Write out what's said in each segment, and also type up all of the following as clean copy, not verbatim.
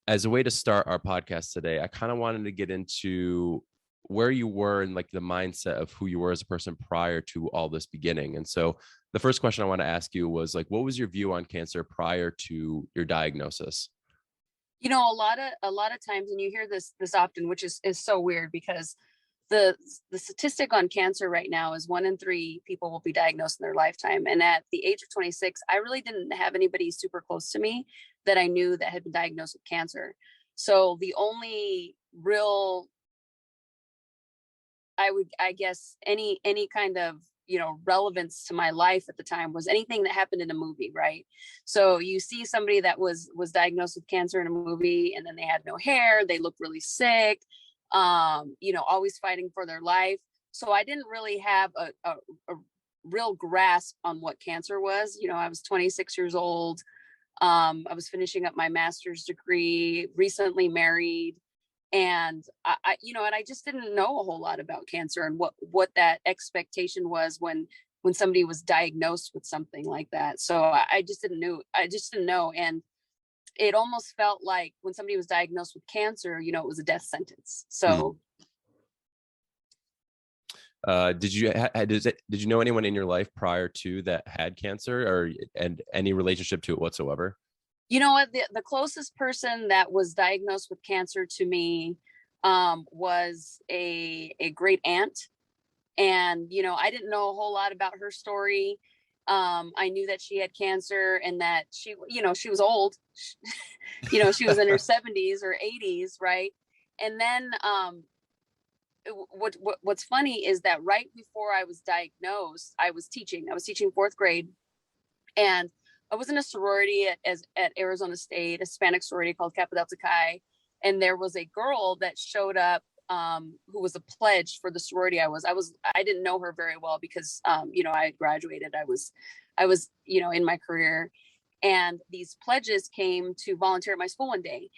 as a way to start our podcast today, I kind of wanted to get into where you were and like the mindset of who you were as a person prior to all this beginning. And so the first question I want to ask you was like, what was your view on cancer prior to your diagnosis? A lot of times, and you hear this often, which is so weird because the statistic on cancer right now is 1 in 3 people will be diagnosed in their lifetime. And at the age of 26, I really didn't have anybody super close to me that I knew that had been diagnosed with cancer. So the only real, I guess, any kind of relevance to my life at the time was anything that happened in a movie, right? So you see somebody that was diagnosed with cancer in a movie, and then they had no hair, they looked really sick, always fighting for their life. So I didn't really have a real grasp on what cancer was. I was 26 years old. I was finishing up my master's degree, recently married, and and I just didn't know a whole lot about cancer and what that expectation was when somebody was diagnosed with something like that. So I just didn't know. And it almost felt like when somebody was diagnosed with cancer, it was a death sentence. Hmm. So Did you know anyone in your life prior to that had cancer and any relationship to it whatsoever? you know what, the closest person that was diagnosed with cancer to me was a great aunt. And I didn't know a whole lot about her story. I knew that she had cancer and that she was old. She was in her 70s or 80s, right? And then what's funny is that right before I was diagnosed, I was teaching fourth grade, and I was in a sorority at Arizona State, a Hispanic sorority called Kappa Delta Chi. And there was a girl that showed up, who was a pledge for the sorority I didn't know her very well because I had graduated. I was in my career, and these pledges came to volunteer at my school one day.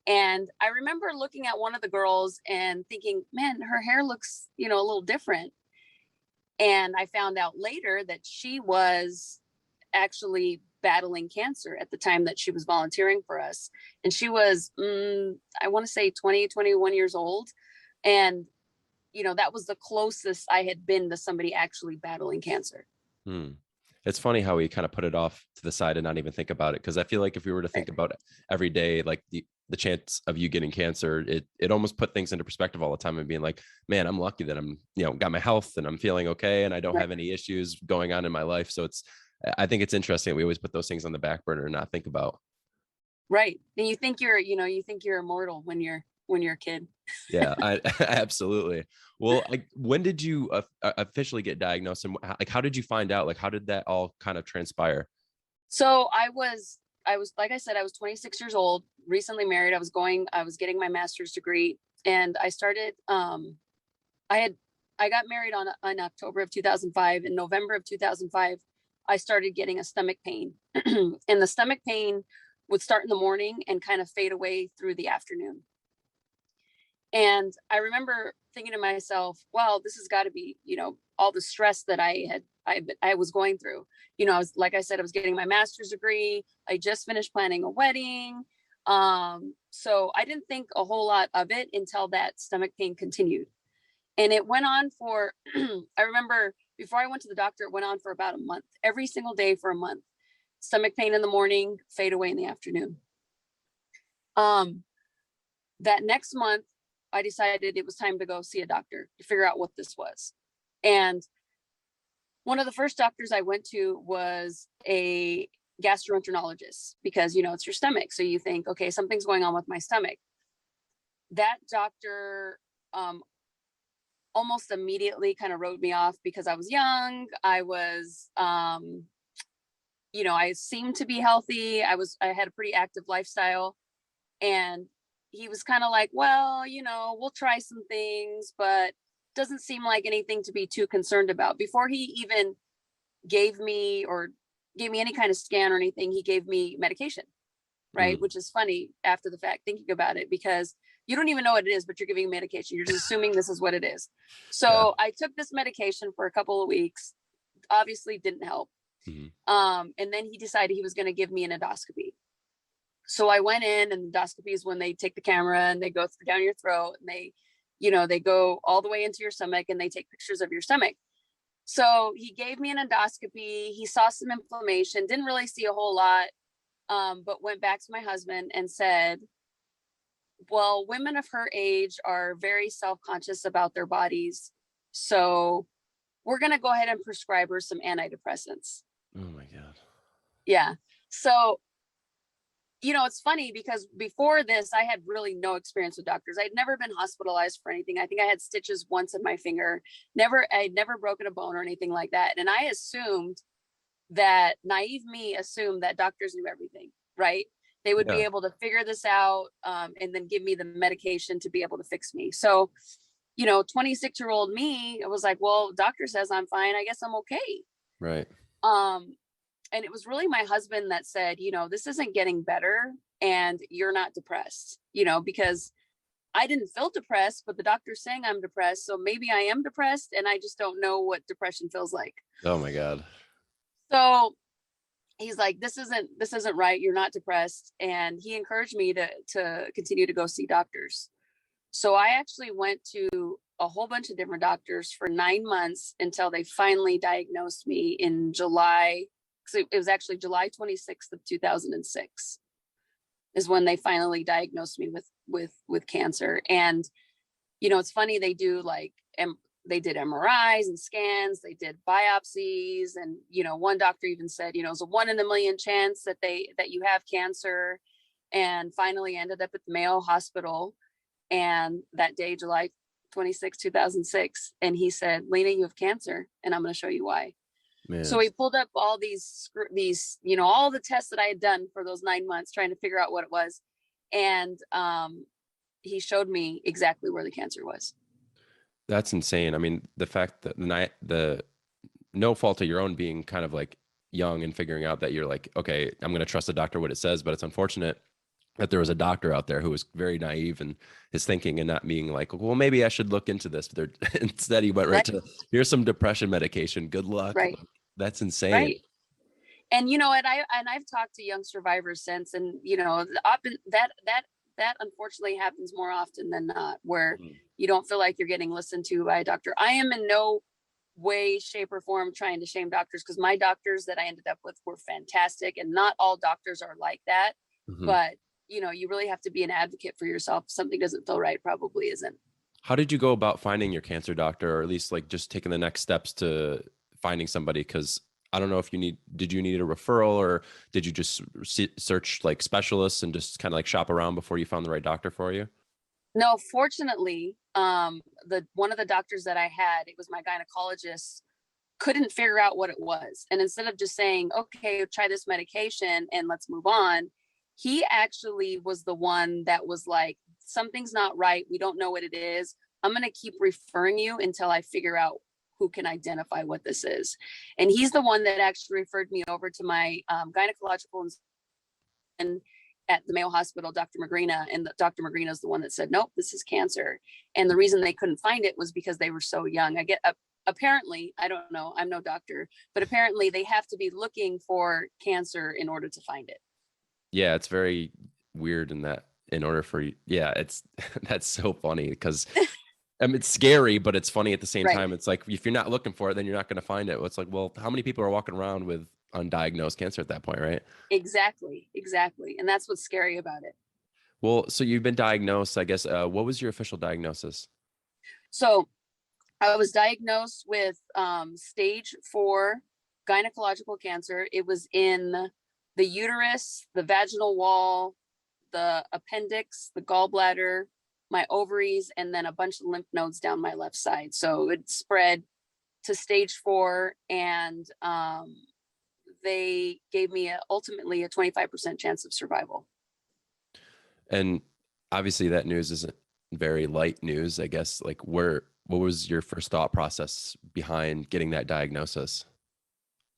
And I remember looking at one of the girls and thinking, man, her hair looks, a little different. And I found out later that she was actually battling cancer at the time that she was volunteering for us. And she was, I want to say 20, 21 years old. And, that was the closest I had been to somebody actually battling cancer. Hmm. It's funny how we kind of put it off to the side and not even think about it. Cause I feel like if we were to think Right. about it every day, like the chance of you getting cancer, it almost put things into perspective all the time and being like, man, I'm lucky that I'm, got my health and I'm feeling okay. And I don't Right. have any issues going on in my life. So I think it's interesting. We always put those things on the back burner and not think about. Right. And you think you're immortal when you're a kid. Yeah, absolutely. Well, like, when did you officially get diagnosed, and like, how did you find out? Like, how did that all kind of transpire? So I was like I said, I was 26 years old, recently married. I was getting my master's degree, and I had I got married on October of 2005. In November of 2005, I started getting a stomach pain. And the stomach pain would start in the morning and kind of fade away through the afternoon. And I remember thinking to myself, well, this has got to be, all the stress that I was going through. I was, like I said, I was getting my master's degree. I just finished planning a wedding. So I didn't think a whole lot of it until that stomach pain continued. And it went on for, I remember before I went to the doctor, it went on for about a month, every single day for a month. Stomach pain in the morning, fade away in the afternoon. Um, that next month, I decided it was time to go see a doctor to figure out what this was. And one of the first doctors I went to was a gastroenterologist because, it's your stomach. So you think, okay, something's going on with my stomach. That doctor almost immediately kind of wrote me off because I was young. I seemed to be healthy. I had a pretty active lifestyle. And he was kind of like, well, we'll try some things, but doesn't seem like anything to be too concerned about. Before he even gave me any kind of scan or anything, he gave me medication, right? Mm, Which is funny after the fact, thinking about it, because you don't even know what it is, but you're giving medication. You're just assuming this is what it is. yeah. So I took this medication for a couple of weeks, obviously didn't help. Mhm. And then he decided he was going to give me an endoscopy. So I went in, and endoscopy is when they take the camera and they go down your throat, and they go all the way into your stomach, and they take pictures of your stomach. So he gave me an endoscopy. He saw some inflammation, didn't really see a whole lot, but went back to my husband and said, well, women of her age are very self-conscious about their bodies. So we're going to go ahead and prescribe her some antidepressants. Oh my God. Yeah. So, it's funny because before this, I had really no experience with doctors. I'd never been hospitalized for anything. I think I had stitches once in my finger. I'd never broken a bone or anything like that. And I assumed that naive me assumed that doctors knew everything, right? They would be Yeah. able to figure this out, and then give me the medication to be able to fix me. So, 26-year-old me, I was like, well, doctor says I'm fine. I guess I'm okay. Right. And it was really my husband that said, this isn't getting better and you're not depressed, because I didn't feel depressed, but the doctor's saying I'm depressed. So maybe I am depressed and I just don't know what depression feels like. Oh my God. So he's like, this isn't right. You're not depressed. And he encouraged me to continue to go see doctors. So I actually went to a whole bunch of different doctors for 9 months until they finally diagnosed me in July. So it was actually July 26th of 2006 is when they finally diagnosed me with cancer. And, it's funny, they do they did MRIs and scans, they did biopsies. And, one doctor even said, it's a 1 in a million chance that you have cancer. And finally ended up at the Mayo Hospital. And that day, July 26, 2006. And he said, Lena, you have cancer, and I'm going to show you why. Man. So he pulled up all these, all the tests that I had done for those 9 months, trying to figure out what it was. And he showed me exactly where the cancer was. That's insane. I mean, the fact that the no fault of your own being kind of like young and figuring out that you're like, okay, I'm going to trust the doctor what it says, but it's unfortunate that there was a doctor out there who was very naive in his thinking and not being like, well, maybe I should look into this. But instead, he went right to, here's some depression medication. Good luck. Right. That's insane. Right. And I've talked to young survivors since, and often that unfortunately happens more often than not, where you don't feel like you're getting listened to by a doctor. I am in no way, shape, or form trying to shame doctors, because my doctors that I ended up with were fantastic, and not all doctors are like that. But you really have to be an advocate for yourself. If something doesn't feel right, probably isn't. How did you go about finding your cancer doctor, or at least like just taking the next steps to finding somebody? Because I don't know if did you need a referral, or did you just search like specialists and just kind of like shop around before you found the right doctor for you? No, fortunately, one of the doctors that I had, it was my gynecologist, couldn't figure out what it was. And instead of just saying, okay, try this medication and let's move on, he actually was the one that was like, something's not right. We don't know what it is. I'm going to keep referring you until I figure out who can identify what this is. And he's the one that actually referred me over to my gynecological and at the Mayo Hospital, Dr. Magrina. And Dr. Magrina is the one that said, nope, this is cancer. And the reason they couldn't find it was because they were so young. Apparently, I don't know, I'm no doctor, but apparently they have to be looking for cancer in order to find it. Yeah, it's very weird in order for you. Yeah, that's so funny because it's scary, but it's funny at the same time. It's like, if you're not looking for it, then you're not going to find it. It's like, well, how many people are walking around with undiagnosed cancer at that point, right? Exactly. And that's what's scary about it. Well, so you've been diagnosed, I guess. What was your official diagnosis? So I was diagnosed with stage 4 gynecological cancer. It was in the uterus, the vaginal wall, the appendix, the gallbladder, my ovaries, and then a bunch of lymph nodes down my left side. So it spread to stage 4, and they gave me ultimately a 25% chance of survival. And obviously that news isn't very light news, I guess. Like, what was your first thought process behind getting that diagnosis?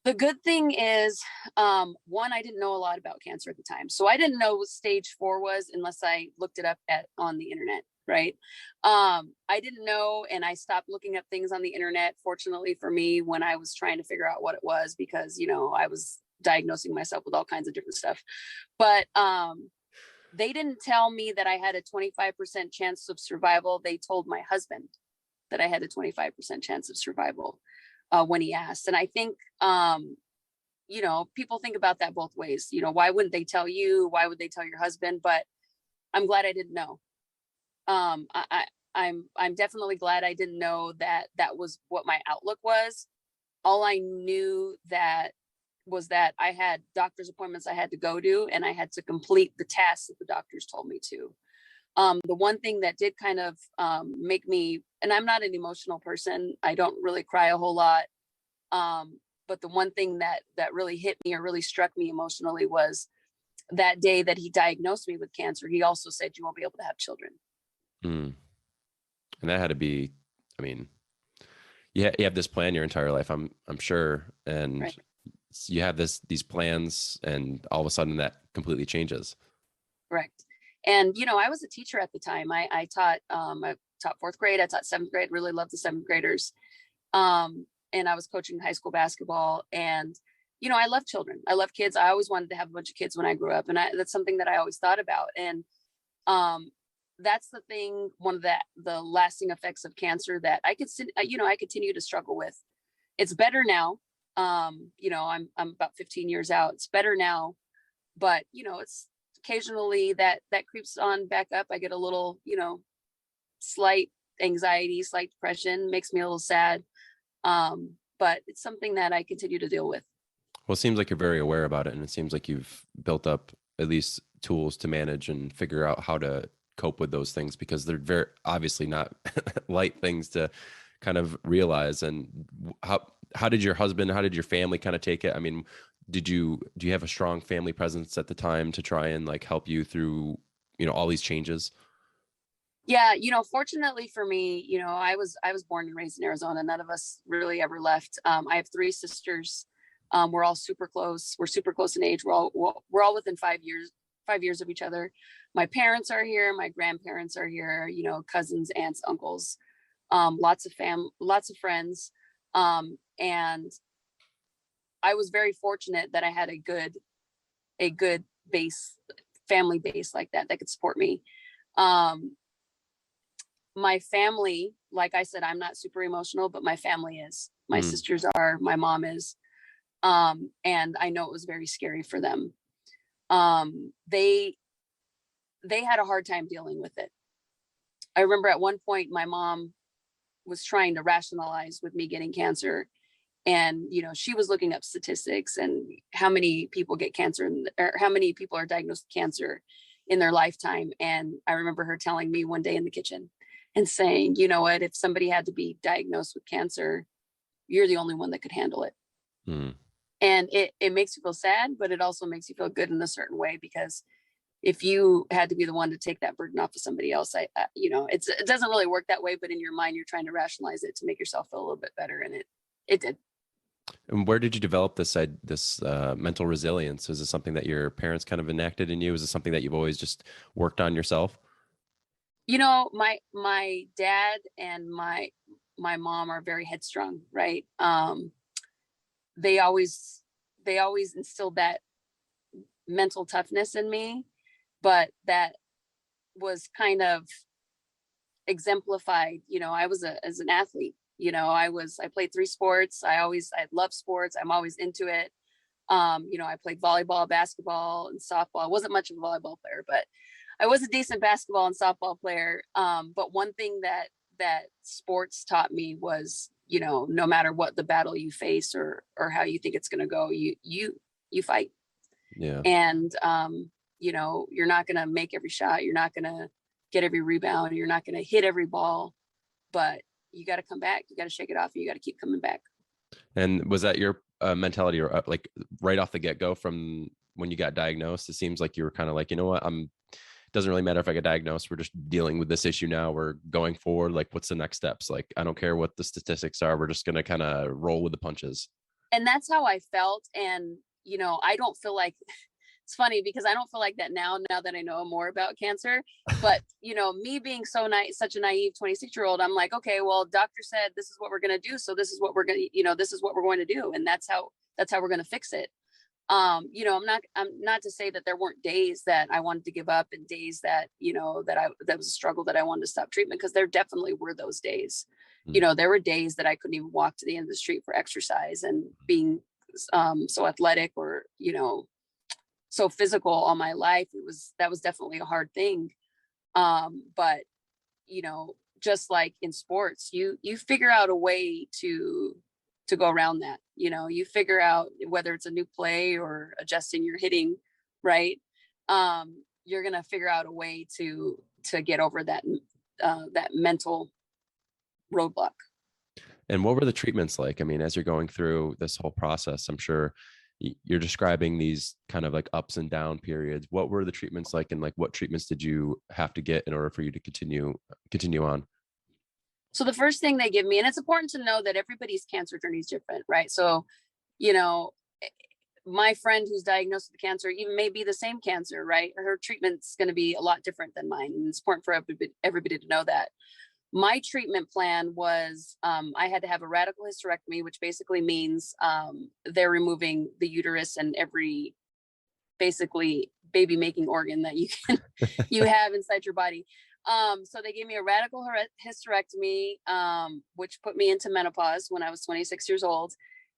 The good thing is, one, I didn't know a lot about cancer at the time. So I didn't know what stage 4 was unless I looked it up on the internet, right? I didn't know, and I stopped looking up things on the internet, fortunately for me, when I was trying to figure out what it was, because, I was diagnosing myself with all kinds of different stuff. But they didn't tell me that I had a 25% chance of survival. They told my husband that I had a 25% chance of survival when he asked. And I think, people think about that both ways. Why wouldn't they tell you? Why would they tell your husband? But I'm glad I didn't know. I'm definitely glad I didn't know that that was what my outlook was. All I knew was that I had doctor's appointments I had to go to, and I had to complete the tasks that the doctors told me to. The one thing that did kind of make me, and I'm not an emotional person, I don't really cry a whole lot. But the one thing that really hit me or really struck me emotionally was that day that he diagnosed me with cancer. He also said, "You won't be able to have children." Mm. And that had to be, I mean, you have this plan your entire life, I'm sure. And right. You have these plans, and all of a sudden that completely changes. Correct. And, I was a teacher at the time. I taught 4th grade. I taught 7th grade, really loved the 7th graders. And I was coaching high school basketball, and, I love children. I love kids. I always wanted to have a bunch of kids when I grew up. And that's something that I always thought about. And, that's the thing, one of the lasting effects of cancer that I continue to struggle with. It's better now. I'm about 15 years out. It's better now, but it's occasionally that creeps on back up. I get a little, slight anxiety, slight depression, makes me a little sad. But it's something that I continue to deal with. Well, it seems like you're very aware about it, and it seems like you've built up at least tools to manage and figure out how to cope with those things, because they're very obviously not light things to kind of realize. And how did your husband, how did your family kind of take it? I mean, do you have a strong family presence at the time to try and like help you through, all these changes? Yeah, fortunately for me, I was born and raised in Arizona. None of us really ever left. I have 3 sisters. We're all super close. We're super close in age. We're all within 5 years of each other. My parents are here. My grandparents are here. Cousins, aunts, uncles, lots of friends. And I was very fortunate that I had a good family base like that could support me. My family, like I said, I'm not super emotional, but my family is. My sisters are, my mom is. And I know it was very scary for them. They had a hard time dealing with it. I remember at one point my mom was trying to rationalize with me getting cancer, and she was looking up statistics and how many people get cancer or how many people are diagnosed with cancer in their lifetime. And I remember her telling me one day in the kitchen and saying, "You know what, if somebody had to be diagnosed with cancer, you're the only one that could handle it." And it makes you feel sad, but it also makes you feel good in a certain way, because if you had to be the one to take that burden off of somebody else, it doesn't really work that way, but in your mind, you're trying to rationalize it to make yourself feel a little bit better. And it did. And where did you develop this mental resilience? Is it something that your parents kind of enacted in you? Is it something that you've always just worked on yourself? My dad and my mom are very headstrong, right? They always instilled that mental toughness in me, but that was kind of exemplified. I was as an athlete. I played 3 sports. I love sports. I'm always into it. I played volleyball, basketball, and softball. I wasn't much of a volleyball player, but I was a decent basketball and softball player. But one thing that sports taught me was, no matter what the battle you face or how you think it's going to go, you fight. Yeah. And, you're not going to make every shot. You're not going to get every rebound. You're not going to hit every ball, but you got to come back. You got to shake it off. And you got to keep coming back. And was that your mentality, or like right off the get-go from when you got diagnosed? It seems like you were kind of like, you know what, doesn't really matter if I get diagnosed. We're just dealing with this issue now. We're going forward. Like, what's the next steps? Like, I don't care what the statistics are. We're just going to kind of roll with the punches. And that's how I felt. And, I don't feel like, it's funny because I don't feel like that now that I know more about cancer. But, me being such a naive 26-year-old, I'm like, okay, well, doctor said this is what we're going to do. So this is what we're going to, this is what we're going to do. And that's how we're going to fix it. I'm not to say that there weren't days that I wanted to give up and days that, that was a struggle that I wanted to stop treatment, because there definitely were those days. Mm. There were days that I couldn't even walk to the end of the street for exercise, and being so athletic, or, so physical all my life, that was definitely a hard thing. But, just like in sports, you figure out a way to go around that. You figure out whether it's a new play or adjusting your hitting, right? You're gonna figure out a way to get over that mental roadblock. And what were the treatments like? I mean, as you're going through this whole process, I'm sure you're describing these kind of like ups and down periods. What were the treatments like, and like what treatments did you have to get in order for you to continue on? So the first thing they give me, and it's important to know that everybody's cancer journey is different, right? So, you know, my friend who's diagnosed with cancer even may be the same cancer, right? Her treatment's going to be a lot different than mine. And it's important for everybody to know that. My treatment plan was, I had to have a radical hysterectomy, which basically means they're removing the uterus and every basically baby making organ that you have inside your body. So they gave me a radical hysterectomy, which put me into menopause when I was 26 years old.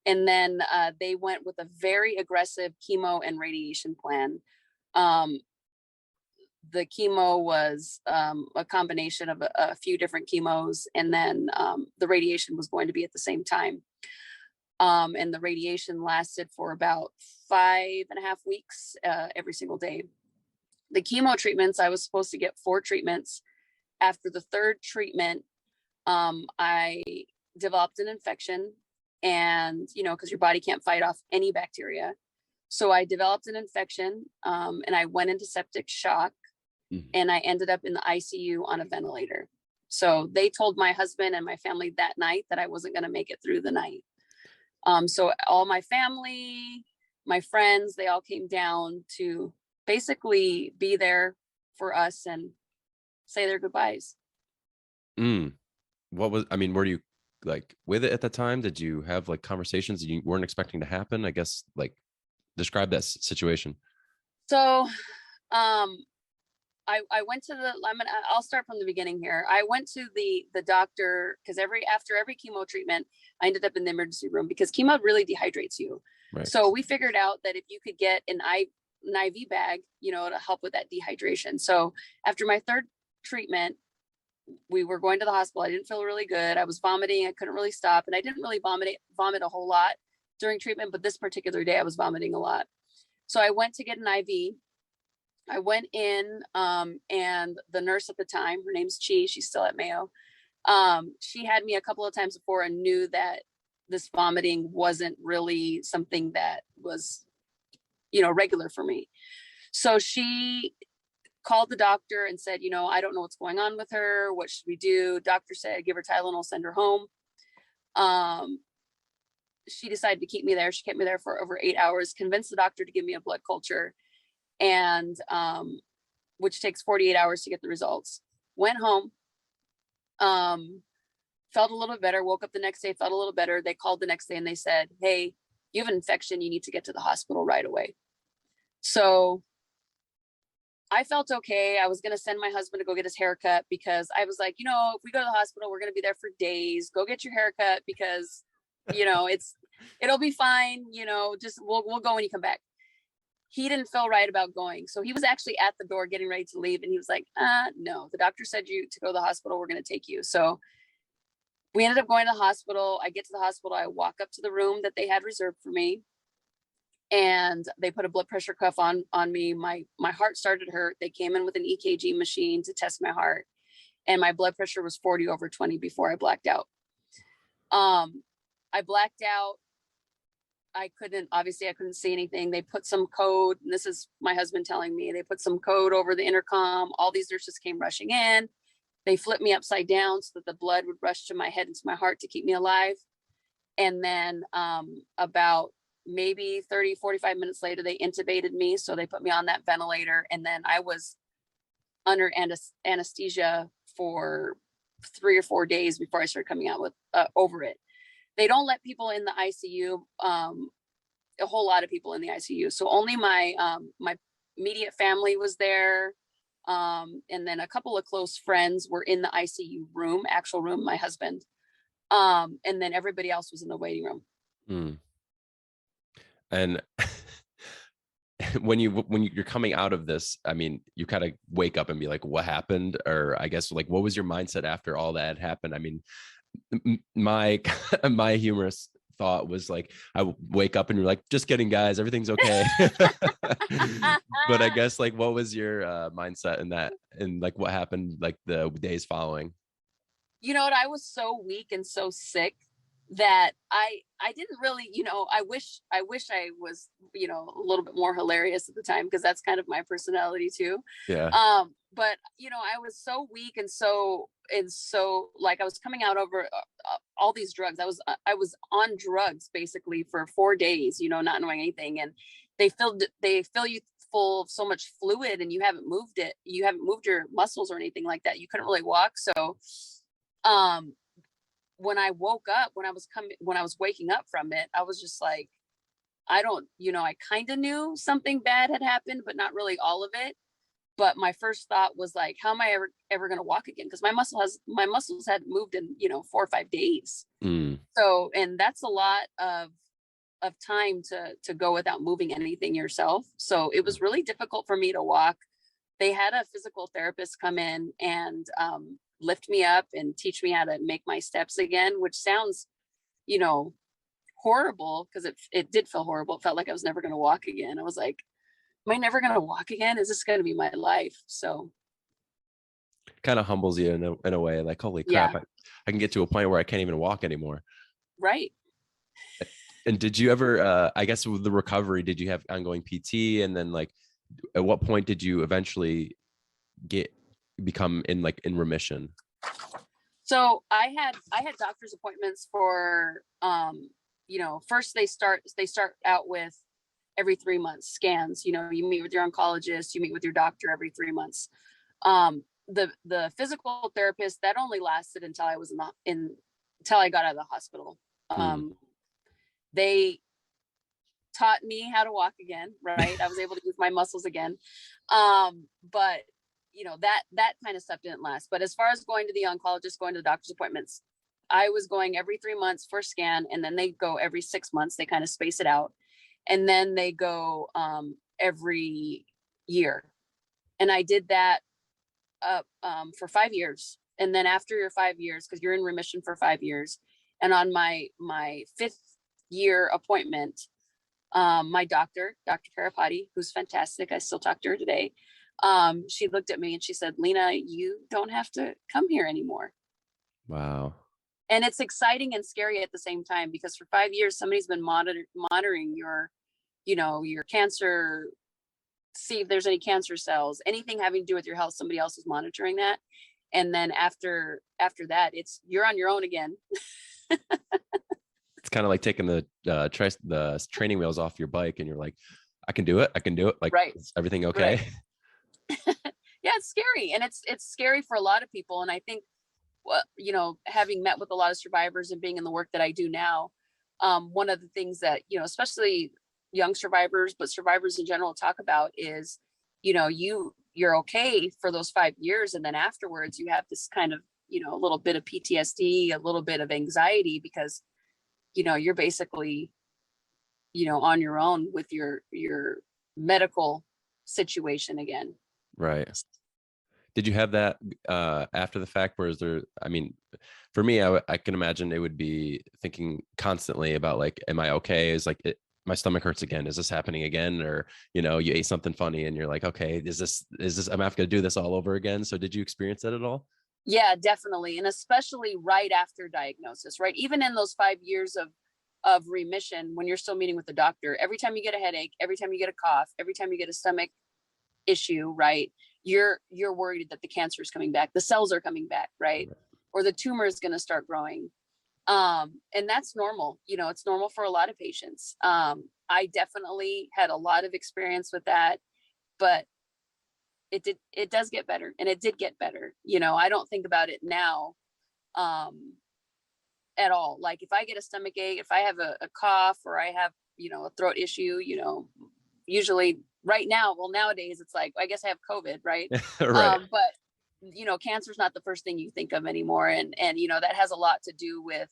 And then they went with a very aggressive chemo and radiation plan. The chemo was a combination of a few different chemos, and then the radiation was going to be at the same time. And the radiation lasted for about 5.5 weeks, every single day. The chemo treatments, I was supposed to get 4 treatments. After the 3rd treatment, I developed an infection, and, because your body can't fight off any bacteria. So I developed an infection, and I went into septic shock, and I ended up in the ICU on a ventilator. So they told my husband and my family that night that I wasn't going to make it through the night. So all my family, my friends, they all came down to basically be there for us and say their goodbyes. Were you like with it at the time? Did you have like conversations that you weren't expecting to happen? I guess, like, describe that situation. So, I went to I'll start from the beginning here. I went to the doctor because after every chemo treatment, I ended up in the emergency room because chemo really dehydrates you. Right. So we figured out that if you could get an IV bag, to help with that dehydration. So after my 3rd treatment, we were going to the hospital. I didn't feel really good. I was vomiting. I couldn't really stop. And I didn't really vomit a whole lot during treatment, but this particular day I was vomiting a lot. So I went to get an IV. I went in, and the nurse at the time, her name's Chi, she's still at Mayo. She had me a couple of times before and knew that this vomiting wasn't really something that was, regular for me. So she called the doctor and said, I don't know what's going on with her. What should we do? Doctor said, give her Tylenol, send her home. She decided to keep me there. She kept me there for over 8 hours, convinced the doctor to give me a blood culture, and which takes 48 hours to get the results. Went home, felt a little bit better, woke up the next day, felt a little better. They called the next day and they said, hey, you have an infection, you need to get to the hospital right away. So I felt okay. I was going to send my husband to go get his haircut because I was like, if we go to the hospital, we're going to be there for days. Go get your haircut because, it'll be fine. Just we'll go when you come back. He didn't feel right about going. So he was actually at the door getting ready to leave. And he was like, no, the doctor said you to go to the hospital. We're going to take you. So we ended up going to the hospital. I get to the hospital. I walk up to the room that they had reserved for me. And they put a blood pressure cuff on me. My heart started to hurt. They came in with an EKG machine to test my heart. And my blood pressure was 40/20 before I blacked out. I blacked out. I couldn't see anything. They put some code, and this is my husband telling me, they put some code over the intercom. All these nurses came rushing in. They flipped me upside down so that the blood would rush to my head and to my heart to keep me alive. And then about maybe 30-45 minutes later, they intubated me. So they put me on that ventilator. And then I was under anesthesia for 3 or 4 days before I started coming out with over it. They don't let people in the ICU a whole lot of people in the ICU. So only my immediate family was there. And then a couple of close friends were in the ICU room, actual room, my husband. And then everybody else was in the waiting room. Mm. And when you're coming out of this, I mean, you kind of wake up and be like, what happened? Or I guess like, what was your mindset after all that had happened? I mean, my my humorous thought was like, I wake up and you're like, just kidding, guys, everything's okay. But I guess like, what was your mindset in that, and like what happened like the days following? You know what? I was so weak and so sick that I didn't really, I wish I was, a little bit more hilarious at the time, because that's kind of my personality too. Yeah. But I was so weak and so like I was coming out over all these drugs. I was on drugs basically for 4 days, not knowing anything, and they fill you full of so much fluid, and you haven't moved your muscles or anything like that. You couldn't really walk. So when I woke up, when I was waking up from it, I was just like, I don't, I kind of knew something bad had happened, but not really all of it. But my first thought was like, how am I ever going to walk again? Because my muscles hadn't moved in, 4 or 5 days. Mm. So, and that's a lot of time to go without moving anything yourself. So it was really difficult for me to walk. They had a physical therapist come in and lift me up and teach me how to make my steps again, which sounds, horrible, because it did feel horrible. It felt like I was never going to walk again. I was like, am I never going to walk again? Is this going to be my life? So Kind of humbles you in a way, like, holy crap, yeah, I can get to a point where I can't even walk anymore. right. And did you ever, I guess with the recovery, did you have ongoing PT? And then like, at what point did you eventually become in remission? So I had doctor's appointments for, first they start out with every 3 months scans. You meet with your oncologist, you meet with your doctor every 3 months. The physical therapist, that only lasted until I was until I got out of the hospital. They taught me how to walk again, right? I was able to use my muscles again. But that kind of stuff didn't last. But as far as going to the oncologist, going to the doctor's appointments, I was going every 3 months for a scan, and then they go every 6 months. They kind of space it out, and then they go every year. And I did that for 5 years. And then after your 5 years, because you're in remission for 5 years, and on my 5th year appointment, my doctor, Dr. Karapati, who's fantastic, I still talk to her today. She looked at me and she said, Lena, you don't have to come here anymore. Wow. And it's exciting and scary at the same time, because for 5 years, somebody's been monitoring your, your cancer, see if there's any cancer cells, anything having to do with your health, somebody else is monitoring that. And then after that, you're on your own again. It's kind of like taking the training wheels off your bike, and you're like, I can do it. Like, right. Is everything okay? Right. Yeah, it's scary. And it's scary for a lot of people. And I think, having met with a lot of survivors and being in the work that I do now, one of the things that, especially young survivors, but survivors in general, talk about is, you're okay for those 5 years. And then afterwards you have this kind of, a little bit of PTSD, a little bit of anxiety, because, you're basically, on your own with your medical situation again. Right. Did you have that after the fact? Where is there, I mean, for me, I can imagine it would be thinking constantly about like, am I okay? Is like, my stomach hurts again. Is this happening again? Or, you ate something funny and you're like, okay, is this, I'm going to do this all over again. So did you experience that at all? Yeah, definitely. And especially right after diagnosis, right? Even in those 5 years of remission, when you're still meeting with the doctor, every time you get a headache, every time you get a cough, every time you get a stomach issue, right, you're worried that the cancer is coming back, the cells are coming back, right, or the tumor is going to start growing. And that's normal. It's normal for a lot of patients. I definitely had a lot of experience with that, but it does get better, and it did get better. I don't think about it now at all. Like if I get a stomach ache, if I have a cough, or I have a throat issue, usually right now, well, nowadays it's like, I guess I have COVID, right? Right. But cancer is not the first thing you think of anymore. And that has a lot to do with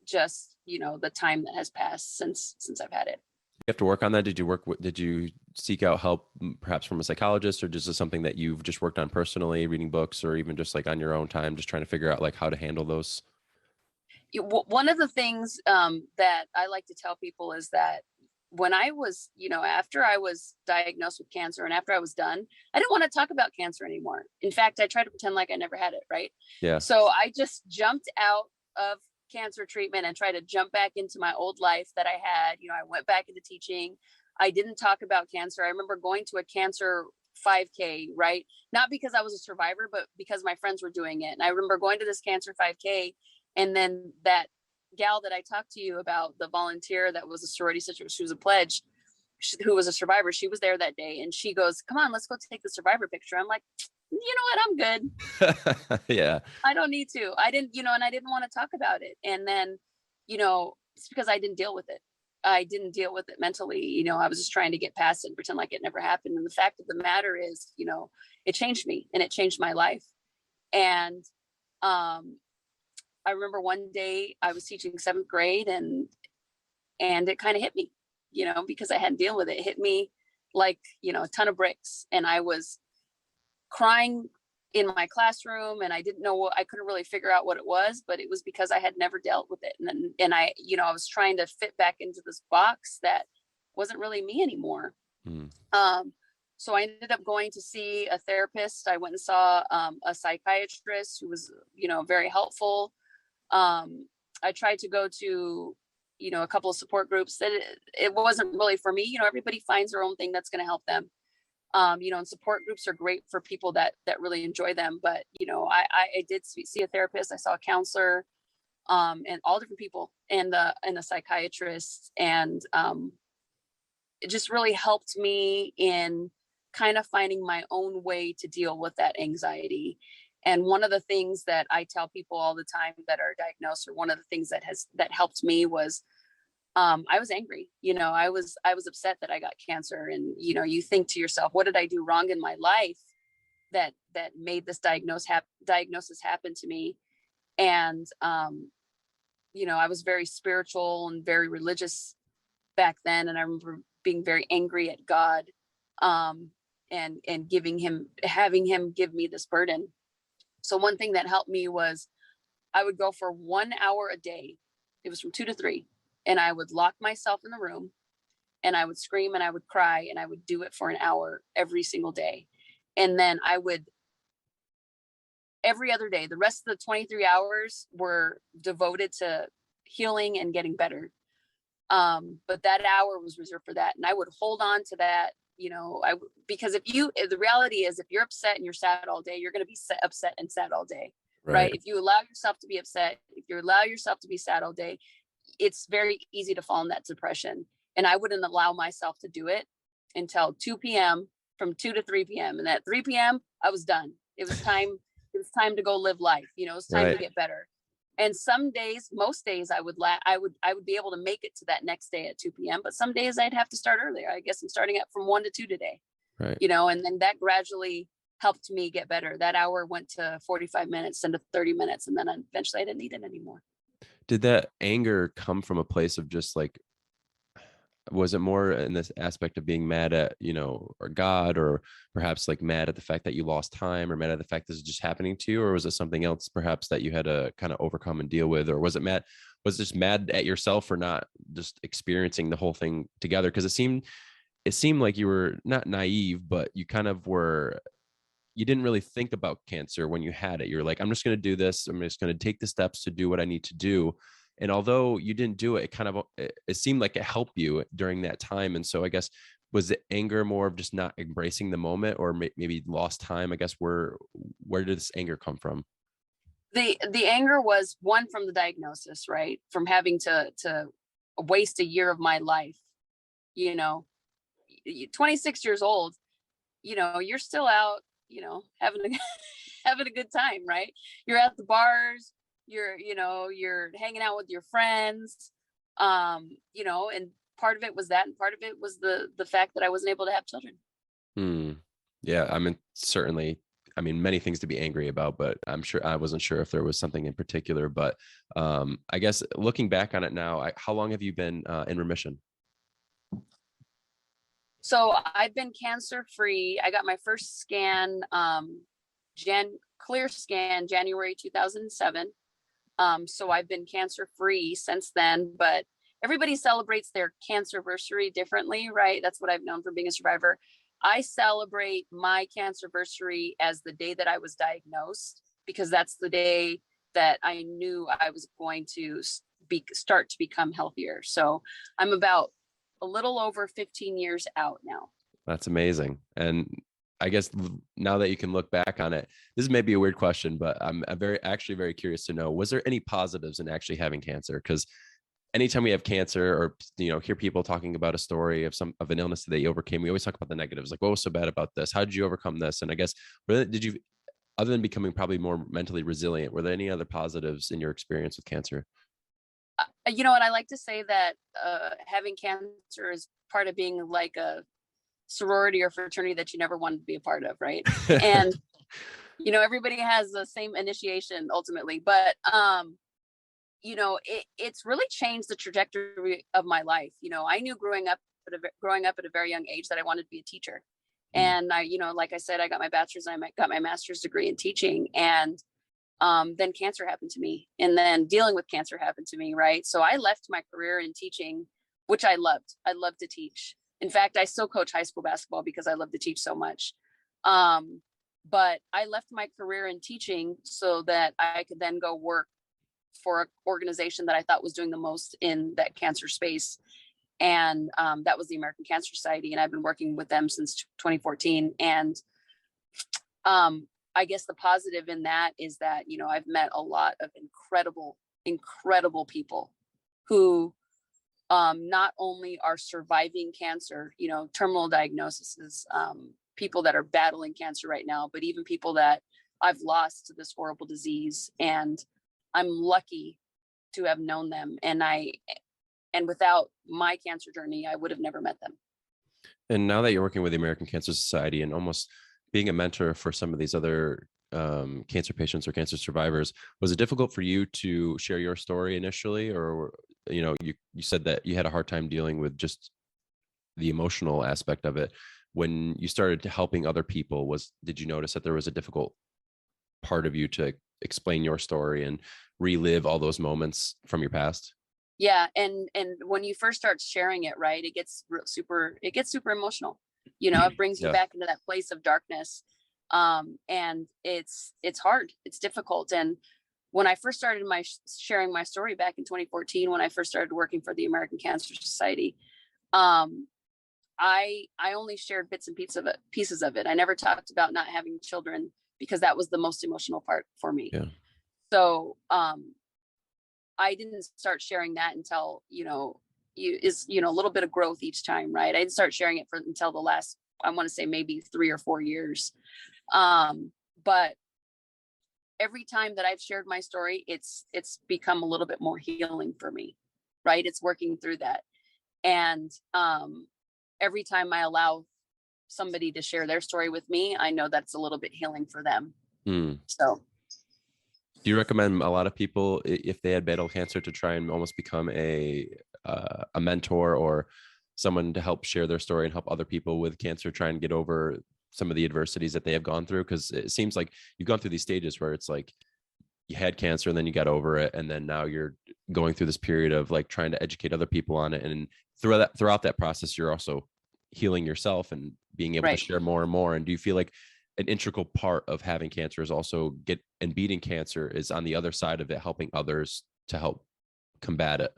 just, the time that has passed since I've had it. You have to work on that. Did you seek out help perhaps from a psychologist, or just is something that you've just worked on personally, reading books, or even just like on your own time, just trying to figure out like how to handle those? One of the things that I like to tell people is that when I was, after I was diagnosed with cancer and after I was done, I didn't want to talk about cancer anymore. In fact, I tried to pretend like I never had it. Right. Yeah. So I just jumped out of cancer treatment and tried to jump back into my old life that I had. I went back into teaching. I didn't talk about cancer. I remember going to a cancer 5K, right? Not because I was a survivor, but because my friends were doing it. And I remember going to this cancer 5K, and then that gal that I talked to you about, the volunteer that was a sorority sister, she was a pledge, who was a survivor. She was there that day, and she goes, "Come on, let's go take the survivor picture." I'm like, you know what? I'm good. Yeah. I don't need to. I didn't, and I didn't want to talk about it. And then, it's because I didn't deal with it. I didn't deal with it mentally. I was just trying to get past it and pretend like it never happened. And the fact of the matter is, it changed me and it changed my life. And I remember one day I was teaching 7th grade, and it kind of hit me, because I hadn't dealt with it. It hit me like, a ton of bricks. And I was crying in my classroom, and I didn't know I couldn't really figure out what it was, but it was because I had never dealt with it. And I, I was trying to fit back into this box that wasn't really me anymore. Mm. So I ended up going to see a therapist. I went and saw a psychiatrist who was, very helpful. I tried to go to, a couple of support groups that it wasn't really for me. Everybody finds their own thing that's going to help them. And support groups are great for people that really enjoy them. But, I did see a therapist. I saw a counselor, and all different people, and a psychiatrist. And it just really helped me in kind of finding my own way to deal with that anxiety. And one of the things that I tell people all the time that are diagnosed, or one of the things that helped me was, I was angry. I was upset that I got cancer. And, you think to yourself, what did I do wrong in my life that made this diagnosis happen to me? And, I was very spiritual and very religious back then. And I remember being very angry at God, and having him give me this burden. So one thing that helped me was I would go for 1 hour a day. It was from 2 to 3. And I would lock myself in the room, and I would scream and I would cry, and I would do it for an hour every single day. And then I would, every other day, the rest of the 23 hours were devoted to healing and getting better. But that hour was reserved for that. And I would hold on to that, because the reality is, if you're upset and you're sad all day, you're going to be upset and sad all day. Right. If you allow yourself to be upset, if you allow yourself to be sad all day, it's very easy to fall in that depression. And I wouldn't allow myself to do it until 2 p.m. from 2 to 3 p.m. And at 3 p.m. I was done. It was time to go live life. It was time to get better. And some days, most days I would be able to make it to that next day at 2 p.m. But some days I'd have to start earlier. I guess I'm starting at from 1 to 2 today. Right. And then that gradually helped me get better. That hour went to 45 minutes and to 30 minutes. And then eventually I didn't need it anymore. Did that anger come from a place of just like, was it more in this aspect of being mad at, or God, or perhaps like mad at the fact that you lost time, or mad at the fact this is just happening to you? Or was it something else perhaps that you had to kind of overcome and deal with? Or was it just mad at yourself for not just experiencing the whole thing together? Because it seemed like you were not naive, but you kind of were, you didn't really think about cancer when you had it. You're like, I'm just going to do this. I'm just going to take the steps to do what I need to do. And although you didn't do it, it seemed like it helped you during that time. And so I guess, was the anger more of just not embracing the moment, or maybe lost time? I guess where did this anger come from? The anger was one from the diagnosis, right? From having to waste a year of my life, 26 years old, you're still out, having a good time, right? You're at the bars, you're hanging out with your friends, and part of it was that, and part of it was the fact that I wasn't able to have children. Yeah, I mean, certainly, I mean, many things to be angry about, but I wasn't sure if there was something in particular. But I guess looking back on it now, how long have you been in remission? So I've been cancer free. I got my first scan, clear scan, January 2007. So I've been cancer free since then, but everybody celebrates their cancerversary differently, right? That's what I've known from being a survivor. I celebrate my cancerversary as the day that I was diagnosed, because that's the day that I knew I was going to start to become healthier. So I'm about a little over 15 years out now. That's amazing. And I guess now that you can look back on it, this may be a weird question, but I'm very curious to know, was there any positives in actually having cancer? Because anytime we have cancer, or hear people talking about a story of an illness that they overcame, we always talk about the negatives, like, what was so bad about this? How did you overcome this? And I guess, did you, other than becoming probably more mentally resilient, were there any other positives in your experience with cancer? You know what, I like to say that having cancer is part of being like a sorority or fraternity that you never wanted to be a part of, right? And everybody has the same initiation ultimately, but it's really changed the trajectory of my life. I knew growing up at a very young age that I wanted to be a teacher. And I, like I said, I got my bachelor's and I got my master's degree in teaching. And then cancer happened to me, and then dealing with cancer happened to me, right? So I left my career in teaching, which I loved. I loved to teach. In fact, I still coach high school basketball because I love to teach so much. But I left my career in teaching so that I could then go work for an organization that I thought was doing the most in that cancer space. And that was the American Cancer Society. And I've been working with them since 2014. And I guess the positive in that is that, I've met a lot of incredible people who not only are surviving cancer, terminal diagnoses, people that are battling cancer right now, but even people that I've lost to this horrible disease. And I'm lucky to have known them. And without my cancer journey, I would have never met them. And now that you're working with the American Cancer Society and almost being a mentor for some of these other cancer patients or cancer survivors, was it difficult for you to share your story initially? Or, you said that you had a hard time dealing with just the emotional aspect of it. When you started helping other people, did you notice that there was a difficult part of you to explain your story and relive all those moments from your past? Yeah. And when you first start sharing it, right, it gets super emotional. It brings you back into that place of darkness. And it's hard. It's difficult. And when I first started sharing my story back in 2014, when I first started working for the American Cancer Society, I only shared bits and pieces of it. I never talked about not having children because that was the most emotional part for me. Yeah. So, I didn't start sharing that until, a little bit of growth each time, right? I didn't start sharing it until the last, I want to say maybe 3 or 4 years. But every time that I've shared my story, it's become a little bit more healing for me, right? It's working through that. And every time I allow somebody to share their story with me, I know that's a little bit healing for them. So. Do you recommend a lot of people, if they had beta cancer, to try and almost become a mentor or someone to help share their story and help other people with cancer try and get over some of the adversities that they have gone through? Because it seems like you've gone through these stages where it's like you had cancer and then you got over it, and then now you're going through this period of like trying to educate other people on it. And throughout that process, you're also healing yourself and being able to share more and more. And do you feel like an integral part of having cancer is also beating cancer is on the other side of it, helping others to help combat it?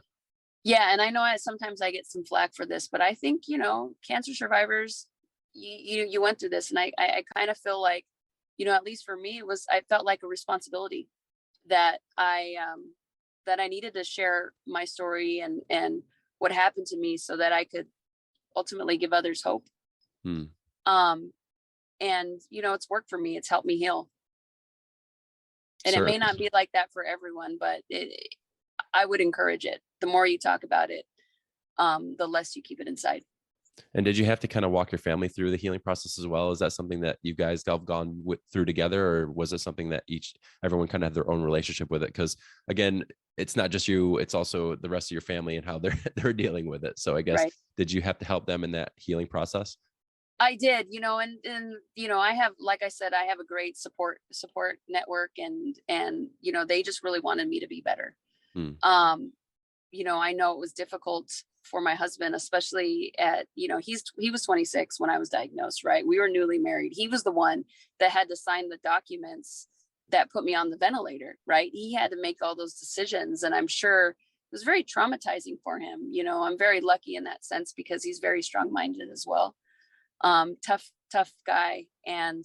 Yeah. And I know sometimes I get some flack for this, but I think, cancer survivors, you went through this. And I kind of feel like, at least for me, I felt like a responsibility that I needed to share my story and what happened to me so that I could ultimately give others hope. And, it's worked for me. It's helped me heal. And It may not be like that for everyone, but I would encourage it. The more you talk about it, the less you keep it inside. And did you have to kind of walk your family through the healing process as well? Is that something that you guys have gone through together, or was it something that everyone kind of had their own relationship with it? Because again, it's not just you; it's also the rest of your family and how they're dealing with it. So I guess, Right. did you have to help them in that healing process? I did, and I have, like I said, I have a great support network, and they just really wanted me to be better. Hmm. I know it was difficult for my husband, especially he was 26 when I was diagnosed, right? We were newly married. He was the one that had to sign the documents that put me on the ventilator, right? He had to make all those decisions. And I'm sure it was very traumatizing for him. I'm very lucky in that sense because he's very strong-minded as well. Tough guy. And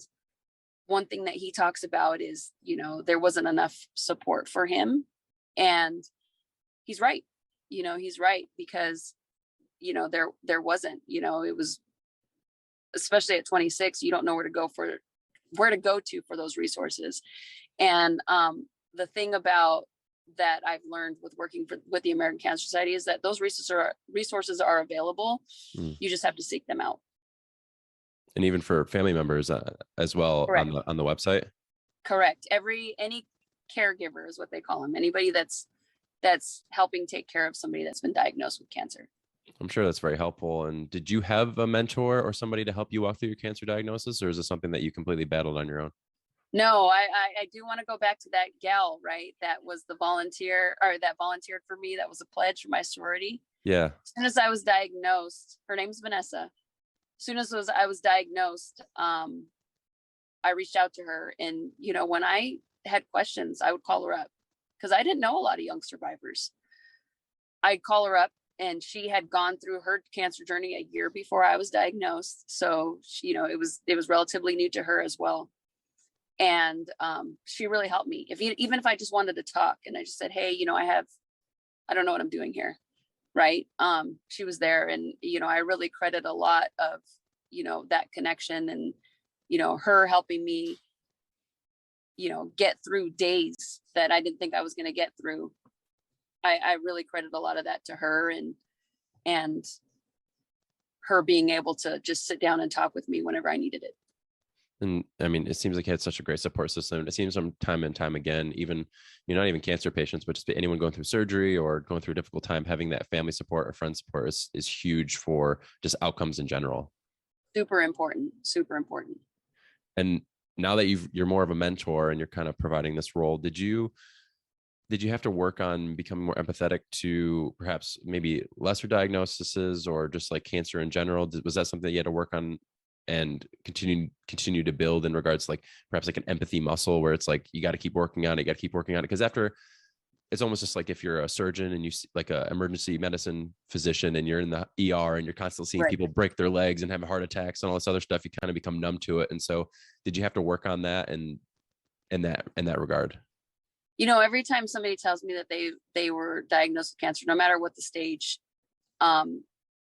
one thing that he talks about is, there wasn't enough support for him. And he's right. He's right because, there wasn't, it was, especially at 26, you don't know where to go to for those resources. And the thing about that I've learned with working with the American Cancer Society is that those resources are available. Mm. You just have to seek them out. And even for family members as well. Correct. On the website. Correct. Any caregiver is what they call them. Anybody that's helping take care of somebody that's been diagnosed with cancer. I'm sure that's very helpful. And did you have a mentor or somebody to help you walk through your cancer diagnosis, or is it something that you completely battled on your own? No, I do want to go back to that gal, right? That was the volunteer, or that volunteered for me. That was a pledge for my sorority. Yeah. As soon as I was diagnosed, her name's Vanessa. As soon as I was diagnosed, I reached out to her, and when I had questions, I would call her up because I didn't know a lot of young survivors. I'd call her up, and she had gone through her cancer journey a year before I was diagnosed, so it was relatively new to her as well. And she really helped me. Even if I just wanted to talk, and I just said, hey, I don't know what I'm doing here, right? She was there, and I really credit a lot of that connection, and her helping me get through days that I didn't think I was going to get through. I really credit a lot of that to her, and her being able to just sit down and talk with me whenever I needed it. And I mean, it seems like you had such a great support system. It seems from time and time again, even not even cancer patients, but just anyone going through surgery or going through a difficult time, having that family support or friend support is huge for just outcomes in general. Super important. Super important. And now that you're more of a mentor and you're kind of providing this role, did you have to work on becoming more empathetic to perhaps maybe lesser diagnoses or just like cancer in general? Was that something that you had to work on and continue to build in regards to like perhaps like an empathy muscle where it's like you got to keep working on it, because after it's almost just like if you're a surgeon and you see like a emergency medicine physician and you're in the ER and you're constantly seeing people break their legs and have heart attacks and all this other stuff, you kind of become numb to it. And so did you have to work on that and in that regard? Every time somebody tells me that they were diagnosed with cancer, no matter what the stage,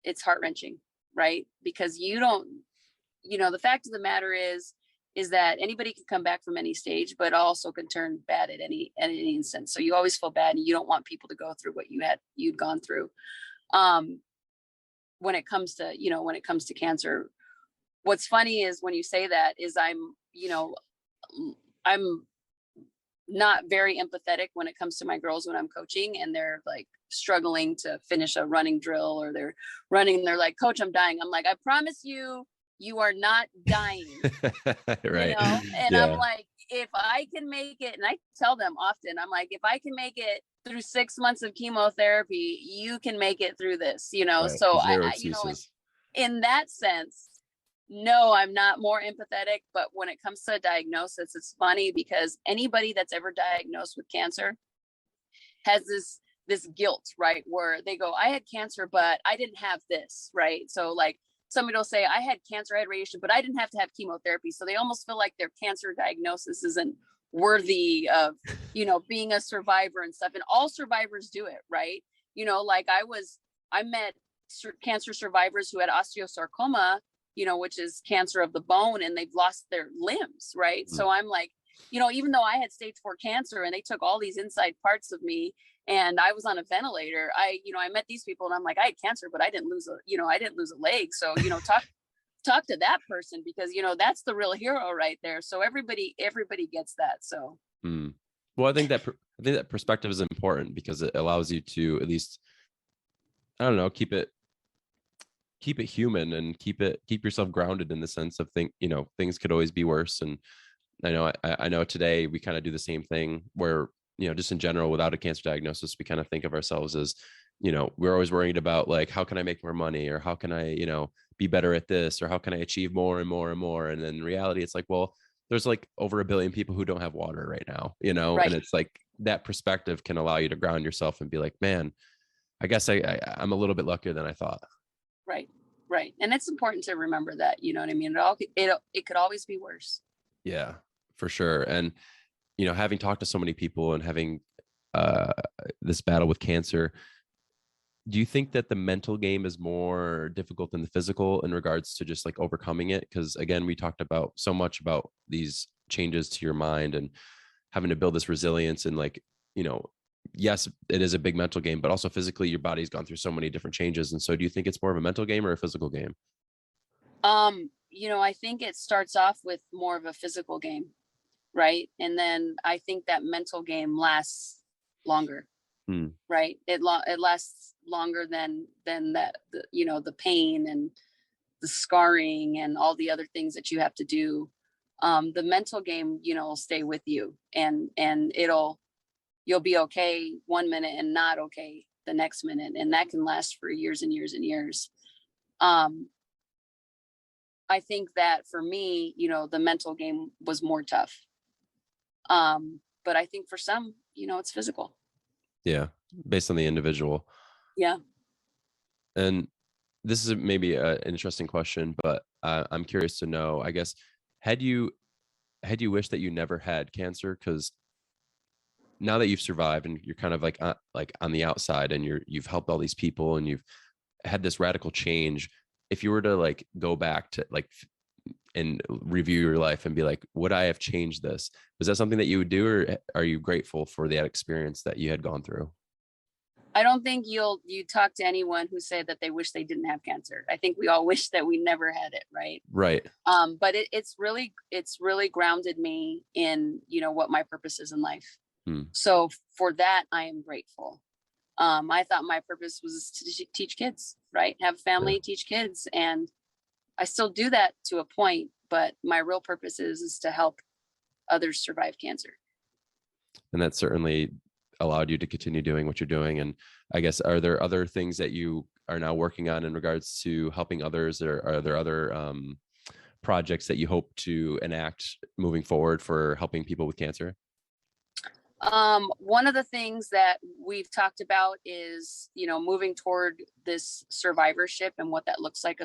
it's heart-wrenching, right? Because you don't, the fact of the matter is that anybody can come back from any stage, but also can turn bad at any instance. So you always feel bad, and you don't want people to go through what you'd gone through. When it comes to cancer, what's funny is when you say that is I'm not very empathetic when it comes to my girls when I'm coaching and they're like struggling to finish a running drill, or they're running and they're like, coach, I'm dying. I'm like, I promise you, you are not dying. Right. And yeah. I'm like, if I can make it, and I tell them often, I'm like, if I can make it through 6 months of chemotherapy, you can make it through this, Right. So Zero I excuses. in that sense, no, I'm not more empathetic. But when it comes to a diagnosis, it's funny because anybody that's ever diagnosed with cancer has this guilt, right? Where they go, I had cancer, but I didn't have this, right? So like somebody will say, I had cancer, I had radiation, but I didn't have to have chemotherapy. So they almost feel like their cancer diagnosis isn't worthy of, being a survivor and stuff. And all survivors do it, right? Like I met cancer survivors who had osteosarcoma, which is cancer of the bone, and they've lost their limbs, right? So I'm like, even though I had stage 4 cancer and they took all these inside parts of me and I was on a ventilator. I met these people and I'm like, I had cancer, but I didn't lose a leg. So, talk to that person, because, that's the real hero right there. So everybody gets that. So. Mm. Well, I think that perspective is important because it allows you to at least, I don't know, keep it human and keep yourself grounded in the sense of things could always be worse. And I know today we kind of do the same thing where, just in general, without a cancer diagnosis, we kind of think of ourselves as, we're always worried about like, how can I make more money, or how can I, be better at this, or how can I achieve more and more and more. And then in reality, it's like, well, there's like over 1 billion people who don't have water right now, and Right. it's like that perspective can allow you to ground yourself and be like, man, I guess I'm a little bit luckier than I thought. Right. Right. And it's important to remember that, you know what I mean? It could always be worse. Yeah, for sure. And having talked to so many people and having uh, this battle with cancer, do you think that the mental game is more difficult than the physical in regards to just like overcoming it? Because again, we talked about so much about these changes to your mind and having to build this resilience and like, you know, yes, it is a big mental game, but also physically your body's gone through so many different changes. And so do you think it's more of a mental game or a physical game? I think it starts off with more of a physical game, right? And then I think that mental game lasts longer, Hmm. right? It lasts longer than that, the pain and the scarring and all the other things that you have to do. The mental game, will stay with you, and you'll be okay one minute and not okay the next minute, and that can last for years and years and years. Um, I think that for me, the mental game was more tough. But I think for some, it's physical. Yeah, based on the individual. Yeah. And this is maybe an interesting question, but I'm curious to know, I guess, had you wished that you never had cancer? Because now that you've survived and you're kind of like on the outside and you've helped all these people and you've had this radical change, if you were to like go back to like and review your life and be like, would I have changed this? Was that something that you would do, or are you grateful for that experience that you had gone through? I don't think you talk to anyone who say that they wish they didn't have cancer. I think we all wish that we never had it, right? Right. But it's really grounded me in, what my purpose is in life. Hmm. So for that, I am grateful. I thought my purpose was to teach kids, right? Have a Yeah. family, teach kids. And I still do that to a point, but my real purpose is to help others survive cancer. And that certainly allowed you to continue doing what you're doing. And I guess, are there other things that you are now working on in regards to helping others, or are there other projects that you hope to enact moving forward for helping people with cancer? One of the things that we've talked about is, moving toward this survivorship and what that looks like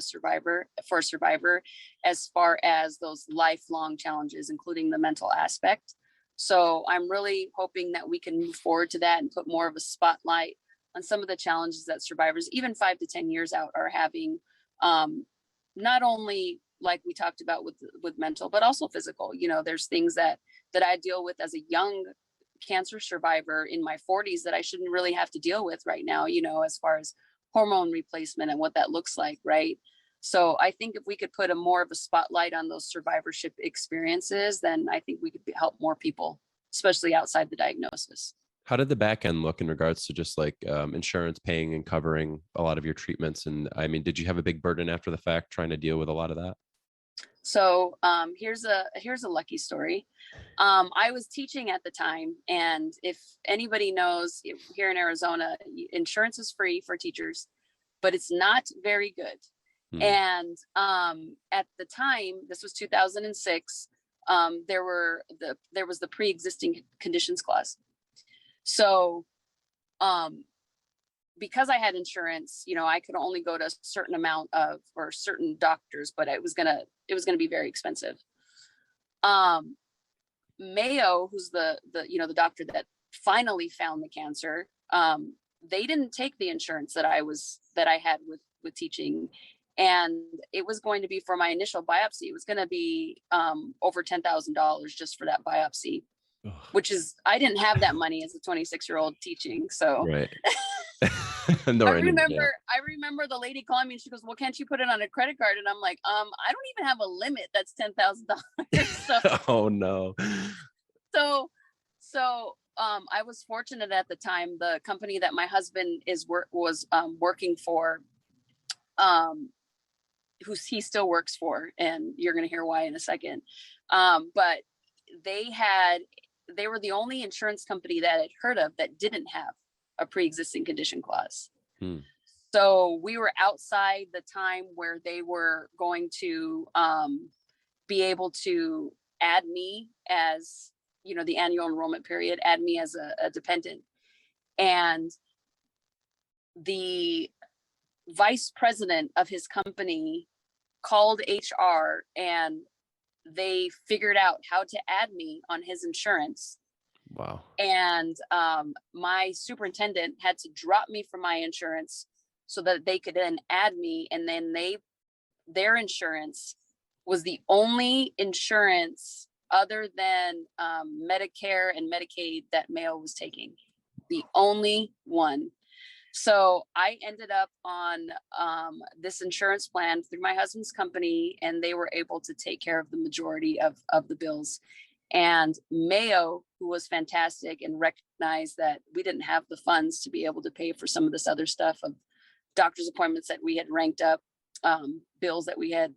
for a survivor, as far as those lifelong challenges, including the mental aspect. So I'm really hoping that we can move forward to that and put more of a spotlight on some of the challenges that survivors, even 5 to 10 years out, are having. Not only like we talked about with mental, but also physical. There's things that I deal with as a young cancer survivor in my 40s that I shouldn't really have to deal with right now, as far as hormone replacement and what that looks like, right? So I think if we could put a more of a spotlight on those survivorship experiences, then I think we could help more people, especially outside the diagnosis. How did the back end look in regards to just like insurance paying and covering a lot of your treatments? And I mean, did you have a big burden after the fact trying to deal with a lot of that? So here's a lucky story. I was teaching at the time, and if anybody knows, here in Arizona, insurance is free for teachers, but it's not very good. Hmm. And at the time, this was 2006. There was the pre-existing conditions clause. So um, because I had insurance, I could only go to a certain amount of, or certain doctors, but it was gonna be very expensive. Um, Mayo, who's the doctor that finally found the cancer, they didn't take the insurance that I had with teaching, and it was going to be for my initial biopsy. It was going to be over $10,000 just for that biopsy. Ugh. which is, I didn't have that money as a 26-year-old teaching. So Right. Nor in jail. I remember the lady calling me and she goes, well, can't you put it on a credit card? And I'm like, I don't even have a limit. That's $10,000. Oh no. So, I was fortunate at the time. The company that my husband was working for, who he still works for, and you're going to hear why in a second. But they were the only insurance company that I'd heard of that didn't have a pre-existing condition clause. Hmm. So we were outside the time where they were going to be able to add me as, the annual enrollment period, add me as a dependent. And the vice president of his company called HR and they figured out how to add me on his insurance. Wow. And my superintendent had to drop me from my insurance so that they could then add me. And then their insurance was the only insurance other than Medicare and Medicaid that Mayo was taking. The only one. So I ended up on this insurance plan through my husband's company, and they were able to take care of the majority of the bills. And Mayo, who was fantastic and recognized that we didn't have the funds to be able to pay for some of this other stuff of doctor's appointments that we had ranked up, bills that we had,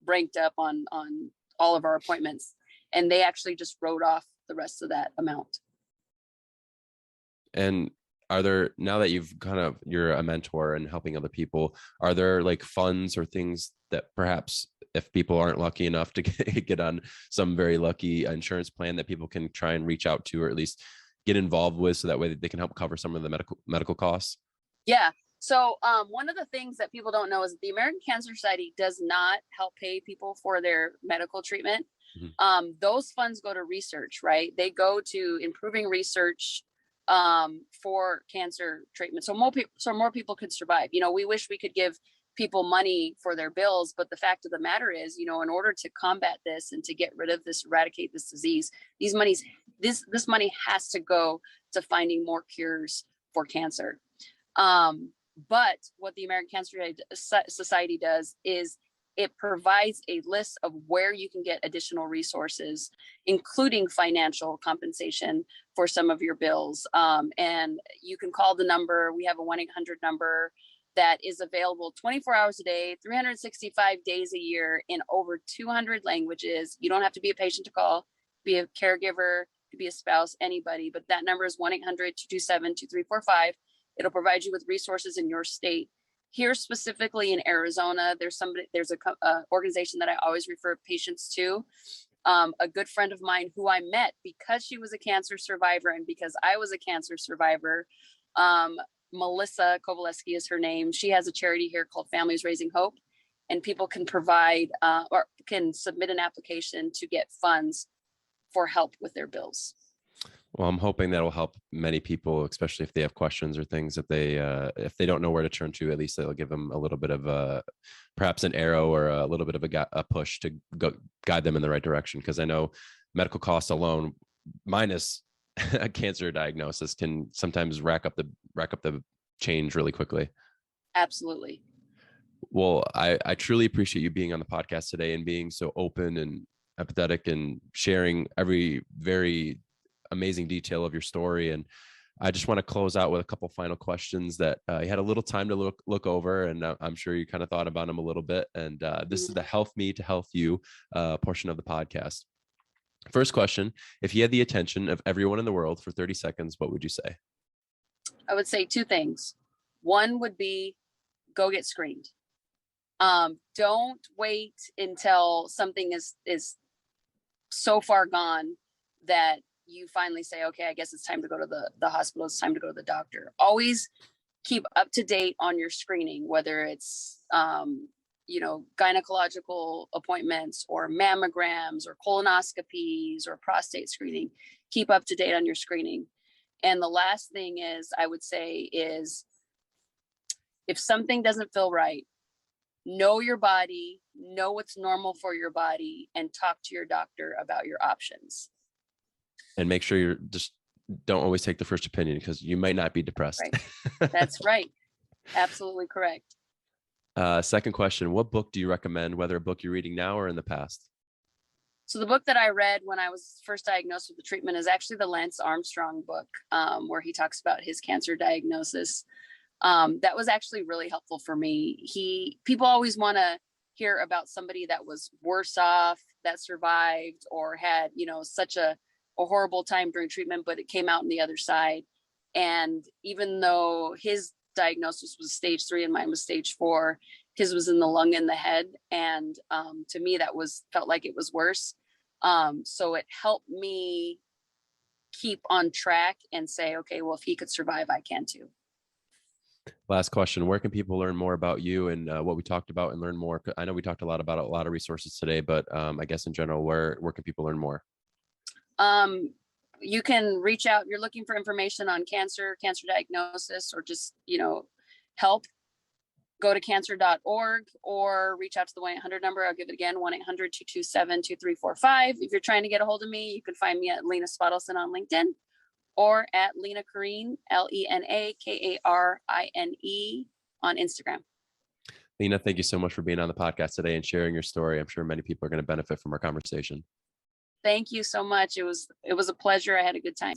ranked up on all of our appointments. And they actually just wrote off the rest of that amount. And are there, now that you're a mentor and helping other people, are there like funds or things that perhaps if people aren't lucky enough to get on some very lucky insurance plan that people can try and reach out to, or at least get involved with, so that way they can help cover some of the medical costs? Yeah. So one of the things that people don't know is that the American Cancer Society does not help pay people for their medical treatment. Mm-hmm. Those funds go to research, right? They go to improving research for cancer treatment. So more people could survive. We wish we could give people money for their bills, but the fact of the matter is, in order to combat this and to get rid of this, eradicate this disease, this money has to go to finding more cures for cancer. But what the American Cancer Society does is it provides a list of where you can get additional resources, including financial compensation for some of your bills. And you can call the number. We have a 1-800 number that is available 24 hours a day, 365 days a year in over 200 languages. You don't have to be a patient to call, be a caregiver, to be a spouse, anybody. But that number is 1-800-227-2345. It'll provide you with resources in your state. Here specifically in Arizona, there's a organization that I always refer patients to. A good friend of mine who I met because she was a cancer survivor and because I was a cancer survivor. Melissa Kovaleski is her name. She has a charity here called Families Raising Hope, and people can provide or can submit an application to get funds for help with their bills. Well, I'm hoping that will help many people, especially if they have questions or things that if they don't know where to turn to, at least it'll give them a little bit of perhaps an arrow or a little bit of a push to guide them in the right direction. Because I know medical costs alone, minus a cancer diagnosis, can sometimes rack up the change really quickly. Absolutely. Well, I truly appreciate you being on the podcast today and being so open and empathetic and sharing every very amazing detail of your story. And I just want to close out with a couple final questions that you had a little time to look over, and I'm sure you kind of thought about them a little bit. And this is the Health Me to Health You portion of the podcast. First question: if you had the attention of everyone in the world for 30 seconds, what would you say? I would say two things. One would be go get screened. Don't wait until something is so far gone that you finally say, okay, I guess it's time to go to the hospital. It's time to go to the doctor. Always keep up to date on your screening, whether it's, gynecological appointments or mammograms or colonoscopies or prostate screening. Keep up to date on your screening. And the last thing I would say is if something doesn't feel right, know your body, know what's normal for your body, and talk to your doctor about your options. And make sure you're just don't always take the first opinion, because you might not be depressed. Right. That's right. Absolutely correct. Second question, what book do you recommend, whether a book you're reading now or in the past? So the book that I read when I was first diagnosed with the treatment is actually the Lance Armstrong book, where he talks about his cancer diagnosis. That was actually really helpful for me. People always want to hear about somebody that was worse off, that survived, or had, such a horrible time during treatment, but it came out on the other side. And even though his diagnosis was stage 3 and mine was stage 4, his was in the lung and the head. And to me, felt like it was worse. So it helped me keep on track and say, okay, well, if he could survive, I can too. Last question, where can people learn more about you and what we talked about, and learn more? I know we talked a lot about a lot of resources today, but I guess in general, where can people learn more? You can reach out. You're looking for information on cancer diagnosis, or just, help. Go to cancer.org or reach out to the 1-800 number. I'll give it again, 1-800-227-2345. If you're trying to get a hold of me, you can find me at Lena Spotleson on LinkedIn, or at Lena Karine, LenaKarine on Instagram. Lena, thank you so much for being on the podcast today and sharing your story. I'm sure many people are going to benefit from our conversation. Thank you so much. It was a pleasure. I had a good time.